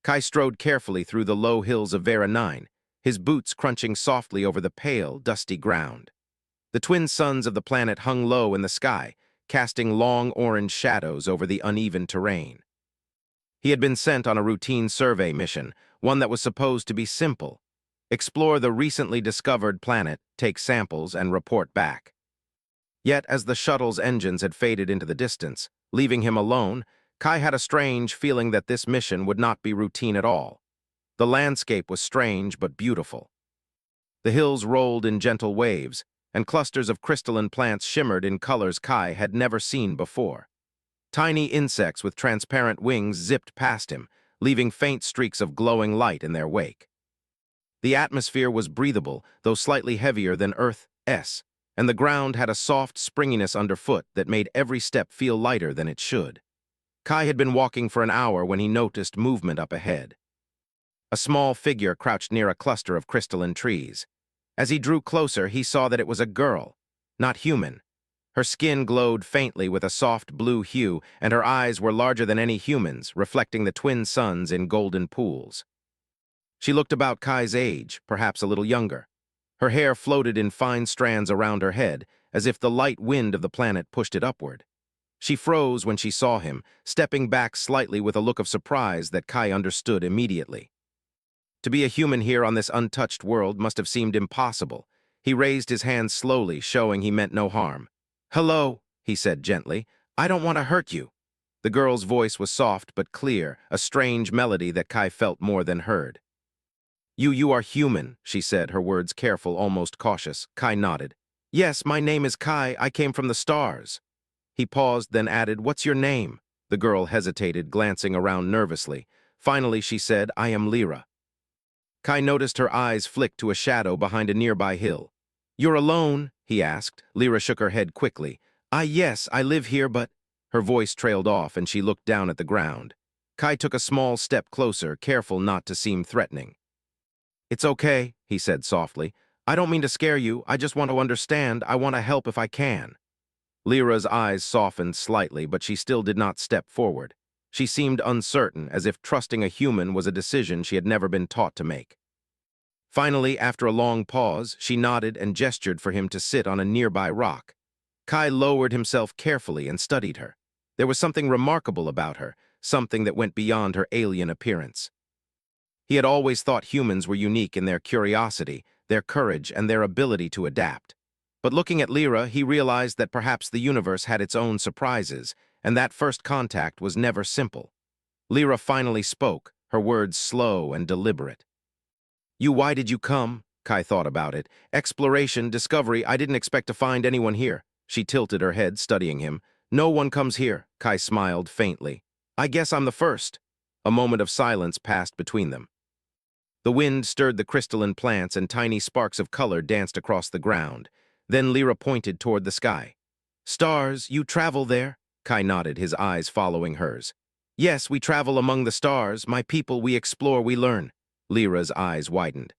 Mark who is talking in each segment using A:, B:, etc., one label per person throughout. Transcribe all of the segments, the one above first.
A: Kai strode carefully through the low hills of Verona, his boots crunching softly over the pale, dusty ground. The twin suns of the planet hung low in the sky, casting long orange shadows over the uneven terrain. He had been sent on a routine survey mission, one that was supposed to be simple. Explore the recently discovered planet, take samples, and report back. Yet, as the shuttle's engines had faded into the distance, leaving him alone, Kai had a strange feeling that this mission would not be routine at all. The landscape was strange but beautiful. The hills rolled in gentle waves, and clusters of crystalline plants shimmered in colors Kai had never seen before. Tiny insects with transparent wings zipped past him, leaving faint streaks of glowing light in their wake. The atmosphere was breathable, though slightly heavier than Earth's, and the ground had a soft springiness underfoot that made every step feel lighter than it should. Kai had been walking for an hour when he noticed movement up ahead. A small figure crouched near a cluster of crystalline trees. As he drew closer, he saw that it was a girl, not human. Her skin glowed faintly with a soft blue hue, and her eyes were larger than any human's, reflecting the twin suns in golden pools. She looked about Kai's age, perhaps a little younger. Her hair floated in fine strands around her head, as if the light wind of the planet pushed it upward. She froze when she saw him, stepping back slightly with a look of surprise that Kai understood immediately. To be a human here on this untouched world must have seemed impossible. He raised his hand slowly, showing he meant no harm. "Hello," he said gently. "I don't want to hurt you." The girl's voice was soft but clear, a strange melody that Kai felt more than heard. You are human," she said, her words careful, almost cautious. Kai nodded. "Yes, my name is Kai. I came from the stars." He paused, then added, "What's your name?" The girl hesitated, glancing around nervously. Finally, she said, "I am Lyra." Kai noticed her eyes flick to a shadow behind a nearby hill. "You're alone?" he asked. Lyra shook her head quickly. Yes, I live here, but—" Her voice trailed off, and she looked down at the ground. Kai took a small step closer, careful not to seem threatening. "It's okay," he said softly. "I don't mean to scare you. I just want to understand. I want to help if I can." Lyra's eyes softened slightly, but she still did not step forward. She seemed uncertain, as if trusting a human was a decision she had never been taught to make. Finally, after a long pause, she nodded and gestured for him to sit on a nearby rock. Kai lowered himself carefully and studied her. There was something remarkable about her, something that went beyond her alien appearance. He had always thought humans were unique in their curiosity, their courage, and their ability to adapt. But looking at Lyra, he realized that perhaps the universe had its own surprises, and that first contact was never simple. Lyra finally spoke, her words slow and deliberate. Why did you come?" Kai thought about it. "Exploration, discovery, I didn't expect to find anyone here." She tilted her head, studying him. "No one comes here," Kai smiled faintly. "I guess I'm the first." A moment of silence passed between them. The wind stirred the crystalline plants and tiny sparks of color danced across the ground. Then Lyra pointed toward the sky. "Stars, you travel there?" Kai nodded, his eyes following hers. "Yes, we travel among the stars. My people, we explore, we learn." Lyra's eyes widened.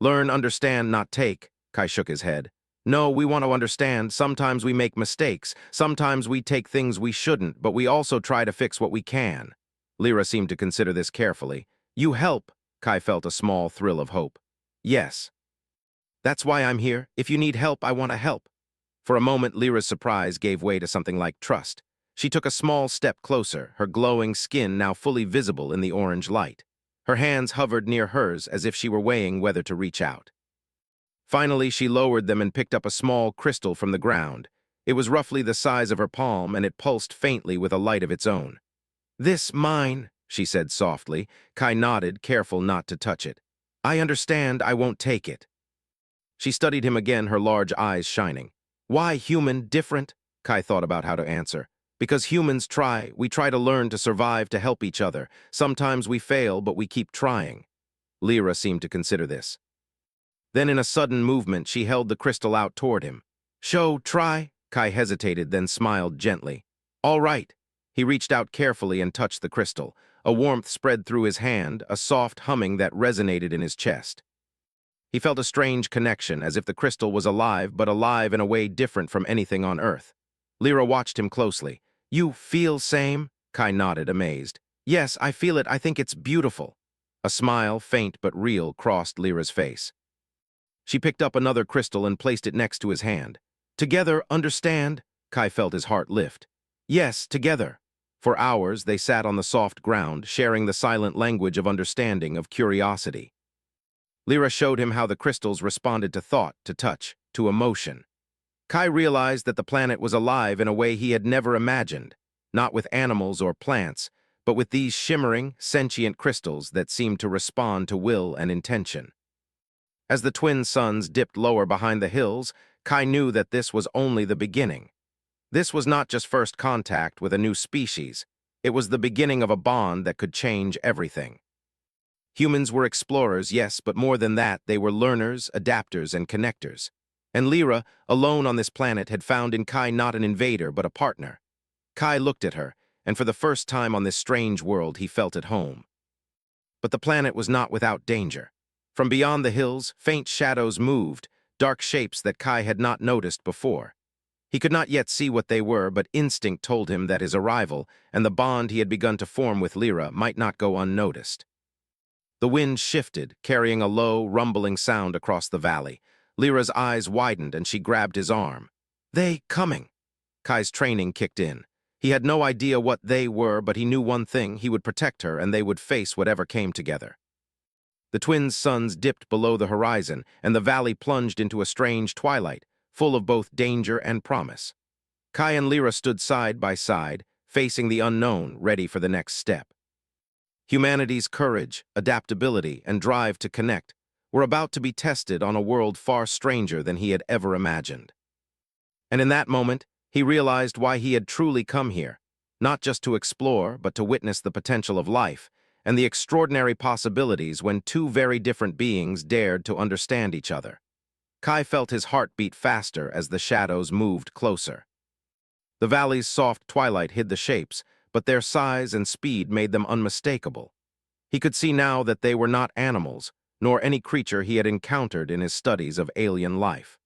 A: "Learn, understand, not take," Kai shook his head. "No, we want to understand. Sometimes we make mistakes. Sometimes we take things we shouldn't, but we also try to fix what we can." Lyra seemed to consider this carefully. "You help." Kai felt a small thrill of hope. "Yes. That's why I'm here. If you need help, I want to help." For a moment, Lyra's surprise gave way to something like trust. She took a small step closer, her glowing skin now fully visible in the orange light. Her hands hovered near hers as if she were weighing whether to reach out. Finally, she lowered them and picked up a small crystal from the ground. It was roughly the size of her palm, and it pulsed faintly with a light of its own. "This mine," she said softly. Kai nodded, careful not to touch it. "I understand. I won't take it." She studied him again, her large eyes shining. "Why human, different?" Kai thought about how to answer. "Because humans try. We try to learn, to survive, to help each other. Sometimes we fail, but we keep trying." Lyra seemed to consider this. Then in a sudden movement, she held the crystal out toward him. Try." Kai hesitated, then smiled gently. "All right." He reached out carefully and touched the crystal. A warmth spread through his hand, a soft humming that resonated in his chest. He felt a strange connection, as if the crystal was alive, but alive in a way different from anything on Earth. Lyra watched him closely. "You feel same?" Kai nodded, amazed. Yes, I feel it. I think it's beautiful. A smile, faint but real, crossed Lyra's face. She picked up another crystal and placed it next to his hand. Together, understand? Kai felt his heart lift. Yes, together. For hours, they sat on the soft ground, sharing the silent language of understanding, of curiosity. Lyra showed him how the crystals responded to thought, to touch, to emotion. Kai realized that the planet was alive in a way he had never imagined, not with animals or plants, but with these shimmering, sentient crystals that seemed to respond to will and intention. As the twin suns dipped lower behind the hills, Kai knew that this was only the beginning. This was not just first contact with a new species, it was the beginning of a bond that could change everything. Humans were explorers, yes, but more than that, they were learners, adapters, and connectors. And Lyra, alone on this planet, had found in Kai not an invader, but a partner. Kai looked at her, and for the first time on this strange world, he felt at home. But the planet was not without danger. From beyond the hills, faint shadows moved, dark shapes that Kai had not noticed before. He could not yet see what they were, but instinct told him that his arrival and the bond he had begun to form with Lyra might not go unnoticed. The wind shifted, carrying a low, rumbling sound across the valley. Lyra's eyes widened and she grabbed his arm. They coming! Kai's training kicked in. He had no idea what they were, but he knew one thing: he would protect her and they would face whatever came together. The twins' suns dipped below the horizon, and the valley plunged into a strange twilight, full of both danger and promise. Kai and Lyra stood side by side, facing the unknown, ready for the next step. Humanity's courage, adaptability, and drive to connect were about to be tested on a world far stranger than he had ever imagined. And in that moment, he realized why he had truly come here, not just to explore, but to witness the potential of life and the extraordinary possibilities when two very different beings dared to understand each other. Kai felt his heart beat faster as the shadows moved closer. The valley's soft twilight hid the shapes, but their size and speed made them unmistakable. He could see now that they were not animals, nor any creature he had encountered in his studies of alien life.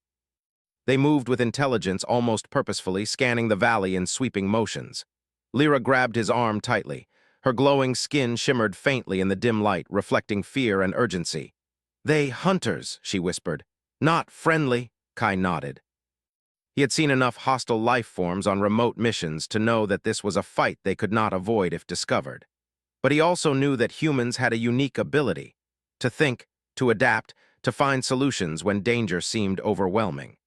A: They moved with intelligence, almost purposefully, scanning the valley in sweeping motions. Lyra grabbed his arm tightly. Her glowing skin shimmered faintly in the dim light, reflecting fear and urgency. "They hunters," she whispered. "Not friendly," Kai nodded. He had seen enough hostile life forms on remote missions to know that this was a fight they could not avoid if discovered. But he also knew that humans had a unique ability: to think, to adapt, to find solutions when danger seemed overwhelming.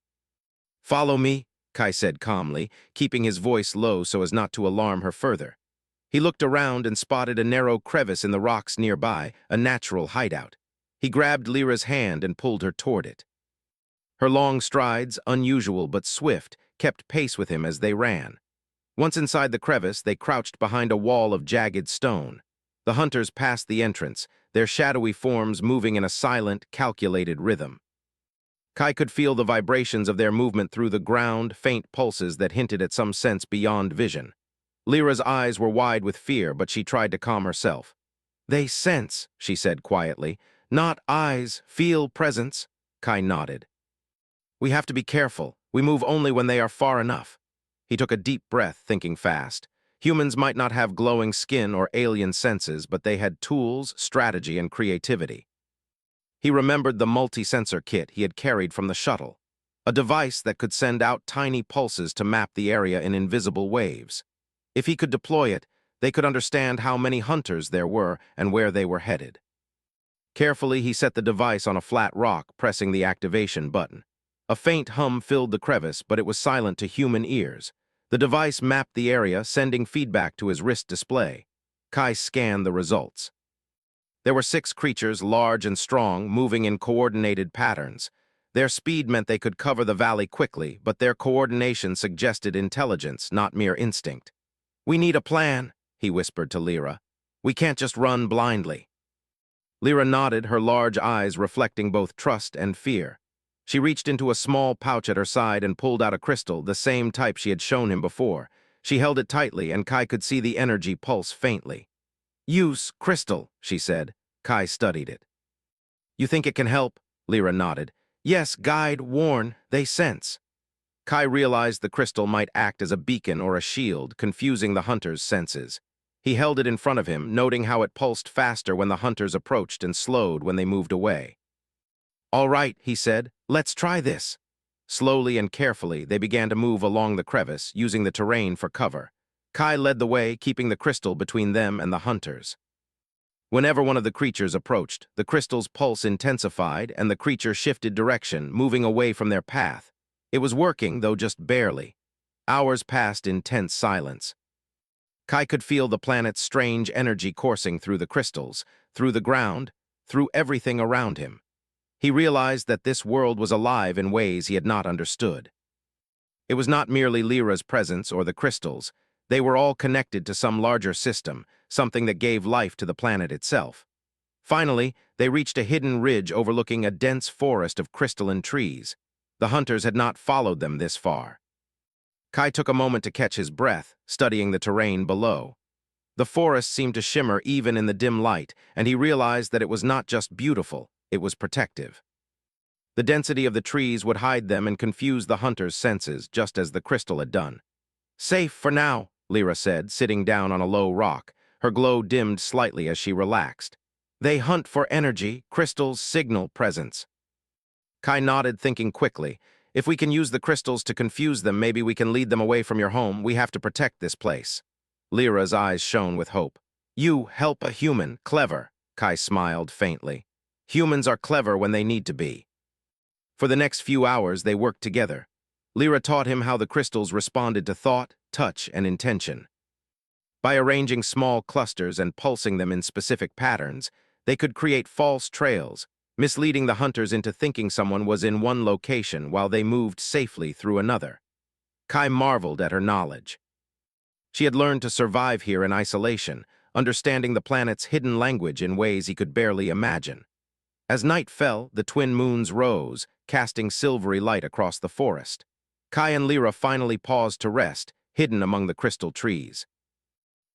A: "Follow me," Kai said calmly, keeping his voice low so as not to alarm her further. He looked around and spotted a narrow crevice in the rocks nearby, a natural hideout. He grabbed Lyra's hand and pulled her toward it. Her long strides, unusual but swift, kept pace with him as they ran. Once inside the crevice, they crouched behind a wall of jagged stone. The hunters passed the entrance, their shadowy forms moving in a silent, calculated rhythm. Kai could feel the vibrations of their movement through the ground, faint pulses that hinted at some sense beyond vision. Lyra's eyes were wide with fear, but she tried to calm herself. "They sense," she said quietly. "Not eyes, feel presence." Kai nodded. "We have to be careful. We move only when they are far enough." He took a deep breath, thinking fast. Humans might not have glowing skin or alien senses, but they had tools, strategy, and creativity. He remembered the multi-sensor kit he had carried from the shuttle, a device that could send out tiny pulses to map the area in invisible waves. If he could deploy it, they could understand how many hunters there were and where they were headed. Carefully, he set the device on a flat rock, pressing the activation button. A faint hum filled the crevice, but it was silent to human ears. The device mapped the area, sending feedback to his wrist display. Kai scanned the results. There were 6 creatures, large and strong, moving in coordinated patterns. Their speed meant they could cover the valley quickly, but their coordination suggested intelligence, not mere instinct. "We need a plan," he whispered to Lyra. "We can't just run blindly." Lyra nodded, her large eyes reflecting both trust and fear. She reached into a small pouch at her side and pulled out a crystal, the same type she had shown him before. She held it tightly, and Kai could see the energy pulse faintly. "Use crystal," she said. Kai studied it. "You think it can help?" Lyra nodded. "Yes, guide, warn, they sense." Kai realized the crystal might act as a beacon or a shield, confusing the hunter's senses. He held it in front of him, noting how it pulsed faster when the hunters approached and slowed when they moved away. "All right," he said, "let's try this." Slowly and carefully, they began to move along the crevice, using the terrain for cover. Kai led the way, keeping the crystal between them and the hunters. Whenever one of the creatures approached, the crystal's pulse intensified and the creature shifted direction, moving away from their path. It was working, though just barely. Hours passed in tense silence. Kai could feel the planet's strange energy coursing through the crystals, through the ground, through everything around him. He realized that this world was alive in ways he had not understood. It was not merely Lyra's presence or the crystals. They were all connected to some larger system, something that gave life to the planet itself. Finally, they reached a hidden ridge overlooking a dense forest of crystalline trees. The hunters had not followed them this far. Kai took a moment to catch his breath, studying the terrain below. The forest seemed to shimmer even in the dim light, and he realized that it was not just beautiful, it was protective. The density of the trees would hide them and confuse the hunter's senses, just as the crystal had done. "Safe for now," Lyra said, sitting down on a low rock. Her glow dimmed slightly as she relaxed. "They hunt for energy, crystals signal presence." Kai nodded, thinking quickly. "If we can use the crystals to confuse them, maybe we can lead them away from your home. We have to protect this place." Lyra's eyes shone with hope. "You help a human, clever," Kai smiled faintly. "Humans are clever when they need to be." For the next few hours, they worked together. Lyra taught him how the crystals responded to thought, touch, and intention. By arranging small clusters and pulsing them in specific patterns, they could create false trails, misleading the hunters into thinking someone was in one location while they moved safely through another. Kai marveled at her knowledge. She had learned to survive here in isolation, understanding the planet's hidden language in ways he could barely imagine. As night fell, the twin moons rose, casting silvery light across the forest. Kai and Lyra finally paused to rest, hidden among the crystal trees.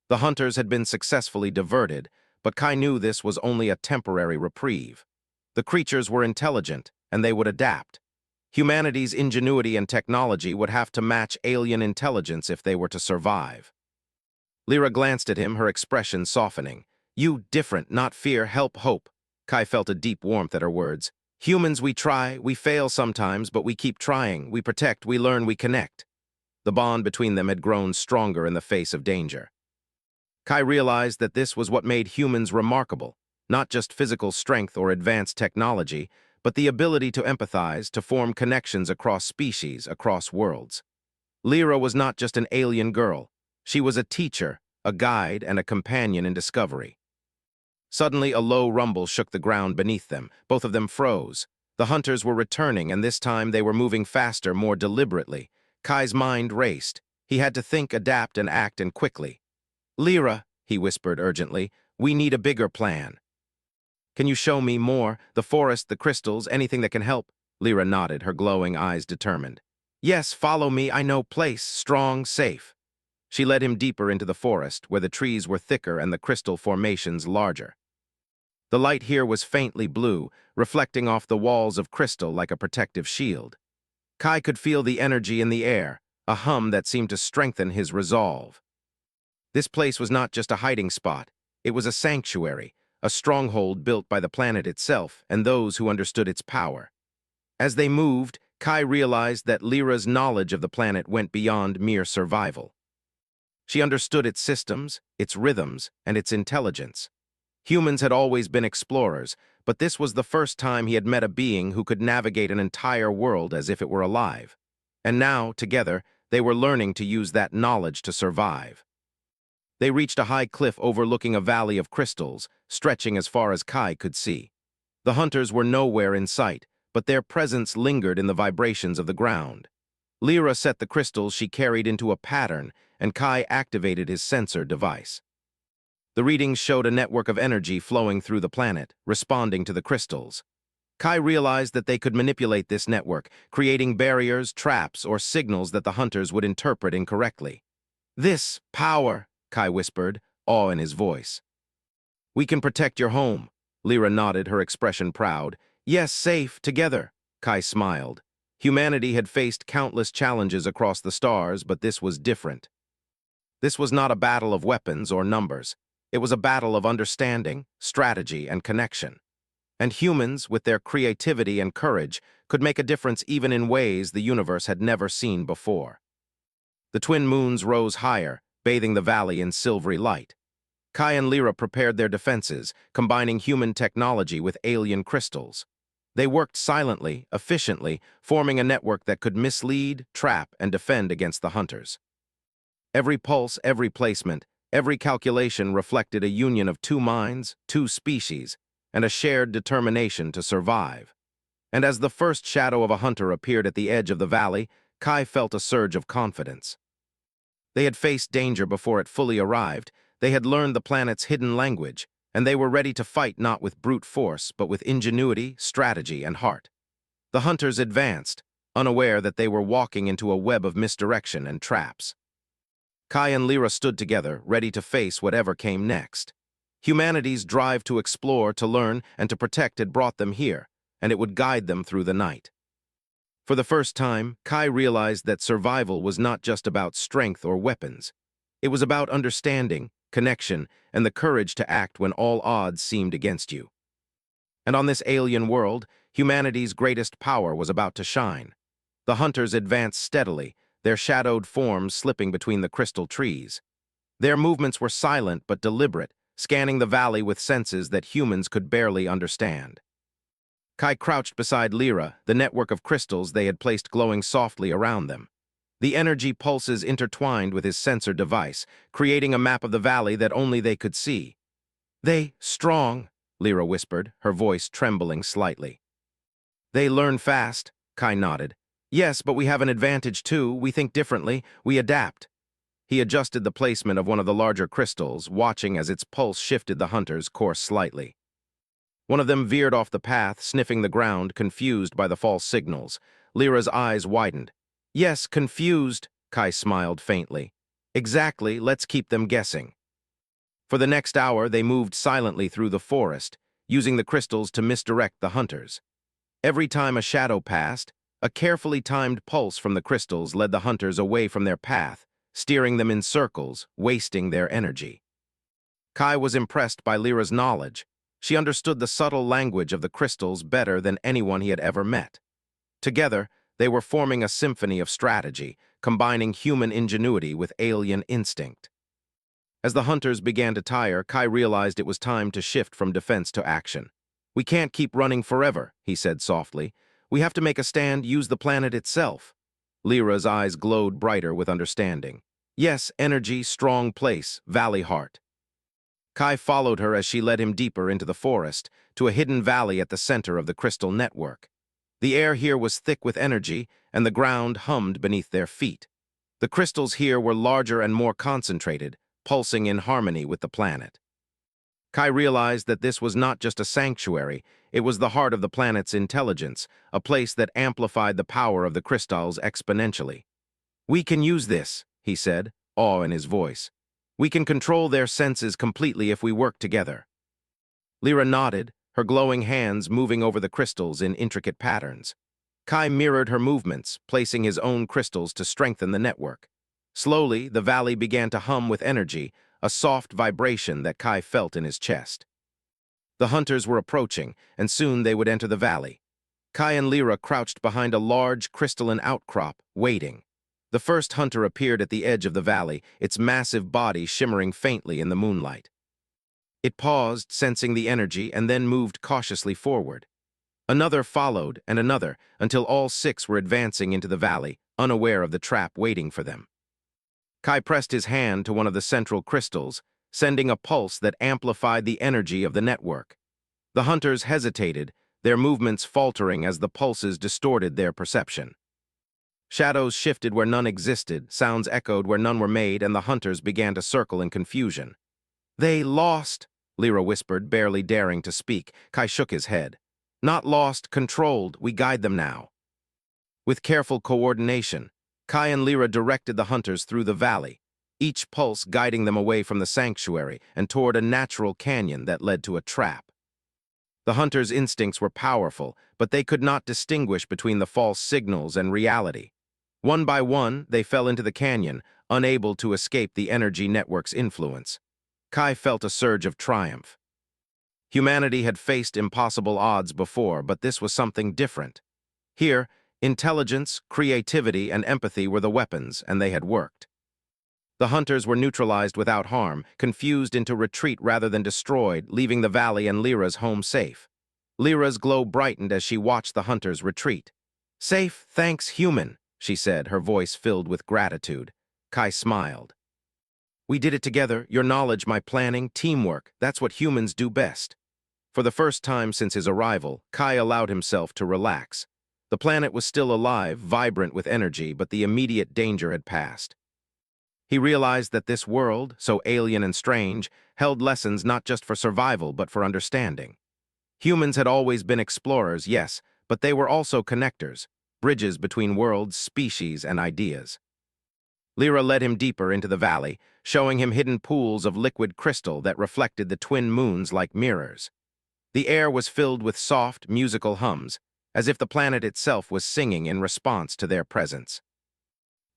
A: The hunters had been successfully diverted, but Kai knew this was only a temporary reprieve. The creatures were intelligent, and they would adapt. Humanity's ingenuity and technology would have to match alien intelligence if they were to survive. Lyra glanced at him, her expression softening. "You different, not fear, help, hope." Kai felt a deep warmth at her words. "Humans, we try, we fail sometimes, but we keep trying, we protect, we learn, we connect." The bond between them had grown stronger in the face of danger. Kai realized that this was what made humans remarkable, not just physical strength or advanced technology, but the ability to empathize, to form connections across species, across worlds. Lyra was not just an alien girl. She was a teacher, a guide, and a companion in discovery. Suddenly, a low rumble shook the ground beneath them. Both of them froze. The hunters were returning, and this time they were moving faster, more deliberately. Kai's mind raced. He had to think, adapt, and act, and quickly. "Lyra," he whispered urgently, "we need a bigger plan." "Can you show me more? The forest, the crystals, anything that can help?" Lyra nodded, her glowing eyes determined. "Yes, follow me, I know place, strong, safe." She led him deeper into the forest, where the trees were thicker and the crystal formations larger. The light here was faintly blue, reflecting off the walls of crystal like a protective shield. Kai could feel the energy in the air, a hum that seemed to strengthen his resolve. This place was not just a hiding spot, it was a sanctuary, a stronghold built by the planet itself and those who understood its power. As they moved, Kai realized that Lyra's knowledge of the planet went beyond mere survival. She understood its systems, its rhythms, and its intelligence. Humans had always been explorers, but this was the first time he had met a being who could navigate an entire world as if it were alive. And now, together, they were learning to use that knowledge to survive. They reached a high cliff overlooking a valley of crystals, stretching as far as Kai could see. The hunters were nowhere in sight, but their presence lingered in the vibrations of the ground. Lyra set the crystals she carried into a pattern, and Kai activated his sensor device. The readings showed a network of energy flowing through the planet, responding to the crystals. Kai realized that they could manipulate this network, creating barriers, traps, or signals that the hunters would interpret incorrectly. "This power," Kai whispered, awe in his voice. "We can protect your home." Lyra nodded, her expression proud. "Yes, safe, together." Kai smiled. Humanity had faced countless challenges across the stars, but this was different. This was not a battle of weapons or numbers. It was a battle of understanding, strategy, and connection. And humans, with their creativity and courage, could make a difference even in ways the universe had never seen before. The twin moons rose higher, bathing the valley in silvery light. Kai and Lyra prepared their defenses, combining human technology with alien crystals. They worked silently, efficiently, forming a network that could mislead, trap, and defend against the hunters. Every pulse, every placement, every calculation reflected a union of two minds, two species, and a shared determination to survive. And as the first shadow of a hunter appeared at the edge of the valley, Kai felt a surge of confidence. They had faced danger before it fully arrived. They had learned the planet's hidden language, and they were ready to fight not with brute force, but with ingenuity, strategy, and heart. The hunters advanced, unaware that they were walking into a web of misdirection and traps. Kai and Lyra stood together, ready to face whatever came next. Humanity's drive to explore, to learn, and to protect had brought them here, and it would guide them through the night. For the first time, Kai realized that survival was not just about strength or weapons. It was about understanding, connection, and the courage to act when all odds seemed against you. And on this alien world, humanity's greatest power was about to shine. The hunters advanced steadily, their shadowed forms slipping between the crystal trees. Their movements were silent but deliberate, scanning the valley with senses that humans could barely understand. Kai crouched beside Lyra, the network of crystals they had placed glowing softly around them. The energy pulses intertwined with his sensor device, creating a map of the valley that only they could see. Strong, Lyra whispered, her voice trembling slightly. They learn fast, Kai nodded. Yes, but we have an advantage too. We think differently. We adapt. He adjusted the placement of one of the larger crystals, watching as its pulse shifted the hunter's course slightly. One of them veered off the path, sniffing the ground, confused by the false signals. Lyra's eyes widened. Yes, confused, Kai smiled faintly. Exactly, let's keep them guessing. For the next hour, they moved silently through the forest, using the crystals to misdirect the hunters. Every time a shadow passed, a carefully timed pulse from the crystals led the hunters away from their path, steering them in circles, wasting their energy. Kai was impressed by Lyra's knowledge. She understood the subtle language of the crystals better than anyone he had ever met. Together, they were forming a symphony of strategy, combining human ingenuity with alien instinct. As the hunters began to tire, Kai realized it was time to shift from defense to action. We can't keep running forever, he said softly. We have to make a stand, use the planet itself. Lyra's eyes glowed brighter with understanding. Yes, energy, strong place, valley heart. Kai followed her as she led him deeper into the forest, to a hidden valley at the center of the crystal network. The air here was thick with energy, and the ground hummed beneath their feet. The crystals here were larger and more concentrated, pulsing in harmony with the planet. Kai realized that this was not just a sanctuary, it was the heart of the planet's intelligence, a place that amplified the power of the crystals exponentially. We can use this, he said, awe in his voice. We can control their senses completely if we work together. Lyra nodded, her glowing hands moving over the crystals in intricate patterns. Kai mirrored her movements, placing his own crystals to strengthen the network. Slowly, the valley began to hum with energy, a soft vibration that Kai felt in his chest. The hunters were approaching, and soon they would enter the valley. Kai and Lyra crouched behind a large crystalline outcrop, waiting. The first hunter appeared at the edge of the valley, its massive body shimmering faintly in the moonlight. It paused, sensing the energy, and then moved cautiously forward. Another followed, and another, until all 6 were advancing into the valley, unaware of the trap waiting for them. Kai pressed his hand to one of the central crystals, sending a pulse that amplified the energy of the network. The hunters hesitated, their movements faltering as the pulses distorted their perception. Shadows shifted where none existed, sounds echoed where none were made, and the hunters began to circle in confusion. They lost, Lyra whispered, barely daring to speak. Kai shook his head. Not lost, controlled, we guide them now. With careful coordination, Kai and Lyra directed the hunters through the valley, each pulse guiding them away from the sanctuary and toward a natural canyon that led to a trap. The hunters' instincts were powerful, but they could not distinguish between the false signals and reality. One by one, they fell into the canyon, unable to escape the energy network's influence. Kai felt a surge of triumph. Humanity had faced impossible odds before, but this was something different. Here, intelligence, creativity, and empathy were the weapons, and they had worked. The hunters were neutralized without harm, confused into retreat rather than destroyed, leaving the valley and Lyra's home safe. Lyra's glow brightened as she watched the hunters retreat. "Safe, thanks, human," she said, her voice filled with gratitude. Kai smiled. "We did it together, your knowledge, my planning, teamwork, that's what humans do best." For the first time since his arrival, Kai allowed himself to relax. The planet was still alive, vibrant with energy, but the immediate danger had passed. He realized that this world, so alien and strange, held lessons not just for survival but for understanding. Humans had always been explorers, yes, but they were also connectors, bridges between worlds, species, and ideas. Lyra led him deeper into the valley, showing him hidden pools of liquid crystal that reflected the twin moons like mirrors. The air was filled with soft, musical hums, as if the planet itself was singing in response to their presence.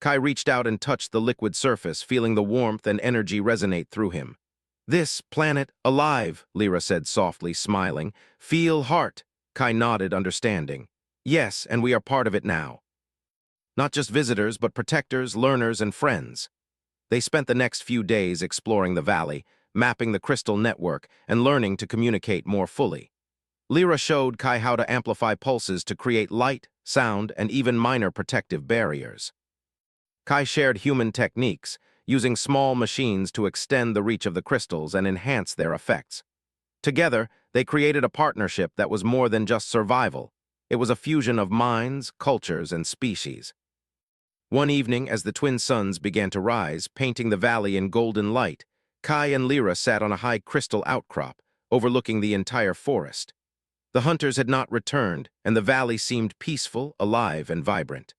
A: Kai reached out and touched the liquid surface, feeling the warmth and energy resonate through him. "This planet, alive," Lyra said softly, smiling. "Feel heart." Kai nodded, understanding. "Yes, and we are part of it now. Not just visitors, but protectors, learners, and friends." They spent the next few days exploring the valley, mapping the crystal network, and learning to communicate more fully. Lyra showed Kai how to amplify pulses to create light, sound, and even minor protective barriers. Kai shared human techniques, using small machines to extend the reach of the crystals and enhance their effects. Together, they created a partnership that was more than just survival. It was a fusion of minds, cultures, and species. One evening, as the twin suns began to rise, painting the valley in golden light, Kai and Lyra sat on a high crystal outcrop, overlooking the entire forest. The hunters had not returned, and the valley seemed peaceful, alive, and vibrant.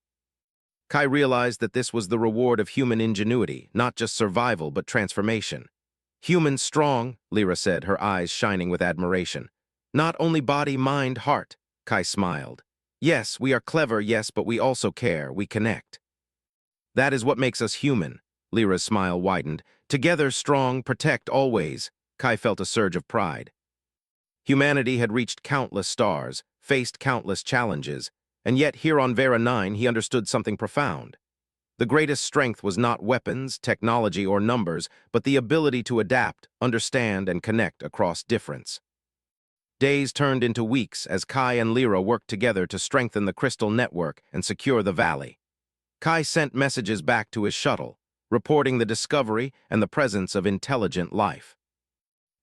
A: Kai realized that this was the reward of human ingenuity, not just survival but transformation. "Human strong," Lyra said, her eyes shining with admiration. "Not only body, mind, heart," Kai smiled. "Yes, we are clever, yes, but we also care, we connect." "That is what makes us human," Lyra's smile widened. "Together, strong, protect always." Kai felt a surge of pride. Humanity had reached countless stars, faced countless challenges, and yet here on Verona he understood something profound. The greatest strength was not weapons, technology, or numbers, but the ability to adapt, understand, and connect across difference. Days turned into weeks as Kai and Lyra worked together to strengthen the crystal network and secure the valley. Kai sent messages back to his shuttle, reporting the discovery and the presence of intelligent life.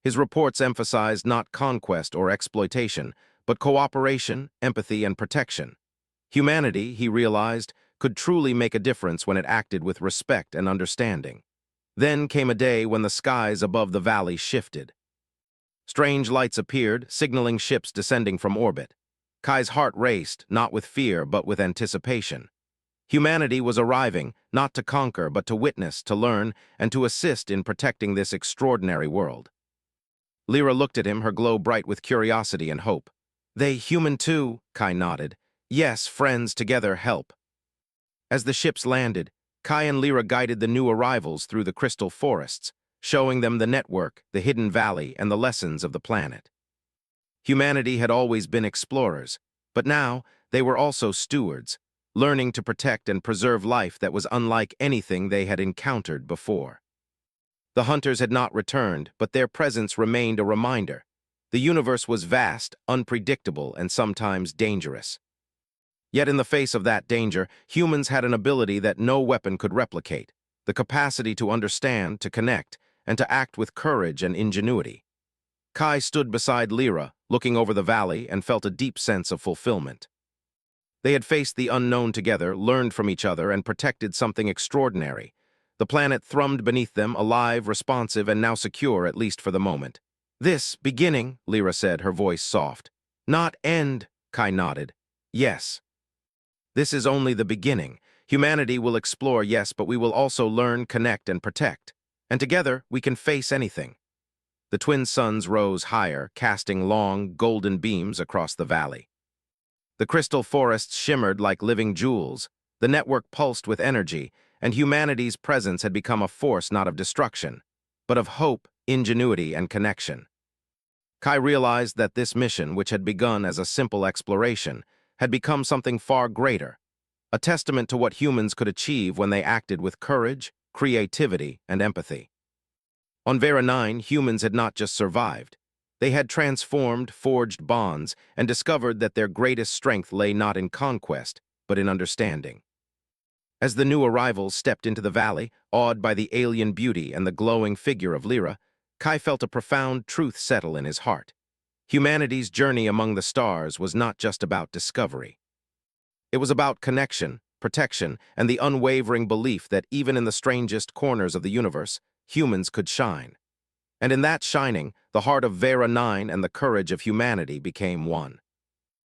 A: His reports emphasized not conquest or exploitation, but cooperation, empathy, and protection. Humanity, he realized, could truly make a difference when it acted with respect and understanding. Then came a day when the skies above the valley shifted. Strange lights appeared, signaling ships descending from orbit. Kai's heart raced, not with fear, but with anticipation. Humanity was arriving, not to conquer, but to witness, to learn, and to assist in protecting this extraordinary world. Lyra looked at him, her glow bright with curiosity and hope. "They human too," Kai nodded. "Yes, friends together help." As the ships landed, Kai and Lyra guided the new arrivals through the crystal forests, showing them the network, the hidden valley, and the lessons of the planet. Humanity had always been explorers, but now they were also stewards, learning to protect and preserve life that was unlike anything they had encountered before. The hunters had not returned, but their presence remained a reminder. The universe was vast, unpredictable, and sometimes dangerous. Yet in the face of that danger, humans had an ability that no weapon could replicate, the capacity to understand, to connect, and to act with courage and ingenuity. Kai stood beside Lyra, looking over the valley, and felt a deep sense of fulfillment. They had faced the unknown together, learned from each other, and protected something extraordinary. The planet thrummed beneath them, alive, responsive, and now secure, at least for the moment. "This, beginning," Lyra said, her voice soft. "Not end," Kai nodded. "Yes. This is only the beginning. Humanity will explore, yes, but we will also learn, connect, and protect. And together, we can face anything." The twin suns rose higher, casting long, golden beams across the valley. The crystal forests shimmered like living jewels, The network pulsed with energy, and humanity's presence had become a force not of destruction, but of hope, ingenuity, and connection. Kai realized that this mission, which had begun as a simple exploration, had become something far greater, a testament to what humans could achieve when they acted with courage, creativity, and empathy. On Vera 9, humans had not just survived. They had transformed, forged bonds, and discovered that their greatest strength lay not in conquest, but in understanding. As the new arrivals stepped into the valley, awed by the alien beauty and the glowing figure of Lyra, Kai felt a profound truth settle in his heart. Humanity's journey among the stars was not just about discovery. It was about connection, protection, and the unwavering belief that even in the strangest corners of the universe, humans could shine. And in that shining, the heart of Vera 9 and the courage of humanity became one.